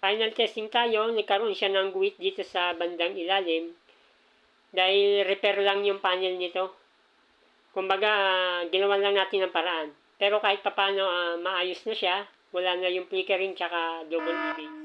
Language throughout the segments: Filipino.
Final testing tayo, nagkaroon siya ng guhit dito sa bandang ilalim dahil repair lang yung panel nito. Kumbaga, ginawan lang natin ng paraan. Pero kahit papano, maayos na siya. Wala na yung flickering tsaka double image.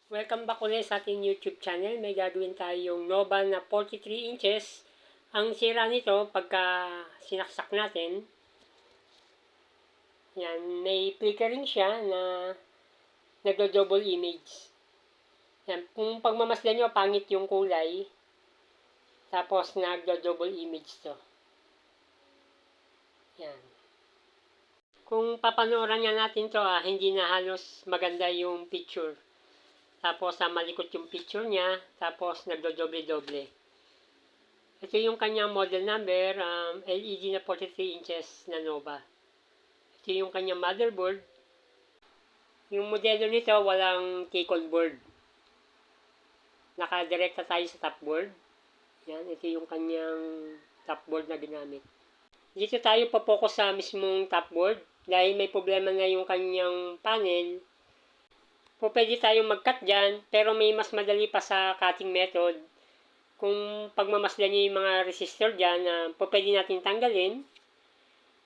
Welcome back ulit sa ating YouTube channel. May gagawin tayong Nova na 43 inches. Ang sira nito, pagka sinaksak natin, yan, may flickering siya na nagdo-double image. Yan, kung pagmamasdan nyo, pangit yung kulay. Tapos nagdo-double image to. Yan. Kung papanooran nga natin to, hindi na halos maganda yung picture. Tapos malikot yung picture niya, tapos nagdo-doble-doble. Ito yung kanyang model number, LED na 43 inches na Nova. Ito yung kanyang motherboard. Yung modelo nito, walang T-con board. Nakadirekta tayo sa top board. Yan, ito yung kanyang top board na ginamit. Dito tayo papokus sa mismong top board. Dahil may problema na yung kanyang panel, pwede tayong mag-cut dyan, pero may mas madali pa sa cutting method. Kung pagmamasdan nyo yung mga resistor dyan, pwede natin tanggalin.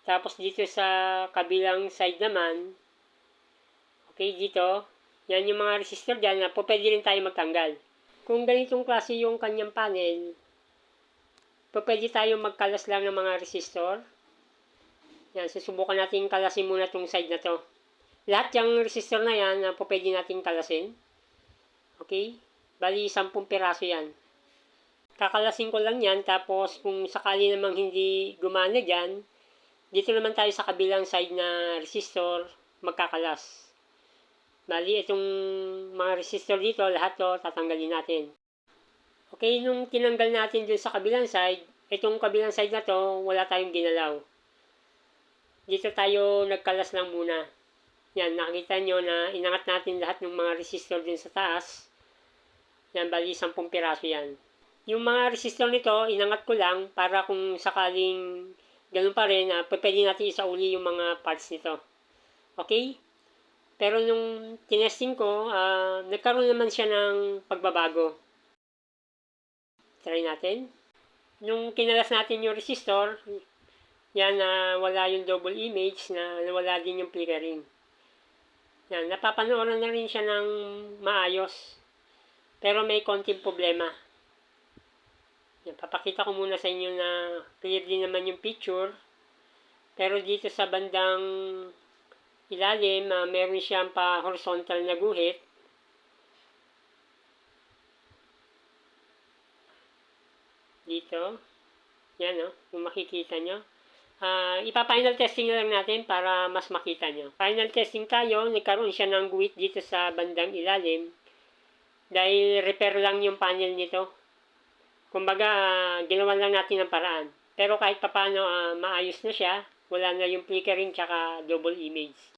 Tapos dito sa kabilang side naman, okay, dito, yan yung mga resistor dyan, pwede rin tayo magtanggal. Kung ganitong klase yung kanyang panel, pwede tayo magkalas lang ng mga resistor. Yan, susubukan natin kalasin muna itong side na to. Lahat yung resistor na yan, pwede natin kalasin. Okay? Bali, 10 piraso yan. Kakalasin ko lang yan, tapos kung sakali namang hindi gumana dyan, dito naman tayo sa kabilang side na resistor, magkakalas. Bali, itong mga resistor dito, lahat to tatanggalin natin. Okay, nung tinanggal natin dun sa kabilang side, itong kabilang side na to, wala tayong ginalaw. Dito tayo nagkalas lang muna. Yan, nakikita nyo na inangat natin lahat ng mga resistor din sa taas. Yan, bali 10 piraso yan. Yung mga resistor nito, inangat ko lang para kung sakaling ganun pa rin, pwede natin isauli yung mga parts nito. Okay? Pero nung tinesting ko, nagkaroon naman siya ng pagbabago. Try natin. Nung kinalas natin yung resistor, yan, wala yung double image, na wala din yung flickering. Yan, napapanooran na rin siya ng maayos. Pero may konting problema. Yan, papakita ko muna sa inyo na clear din naman yung picture. Pero dito sa bandang ilalim, meron siyang pa horizontal na guhit. Dito. Yan, kung makikita nyo. Ipa-final testing na lang natin para mas makita nyo. Final testing tayo, nagkaroon siya ng guhit dito sa bandang ilalim. Dahil repair lang yung panel nito. Kumbaga, ginawan lang natin ng paraan. Pero kahit papano, maayos na siya. Wala na yung flickering tsaka double image.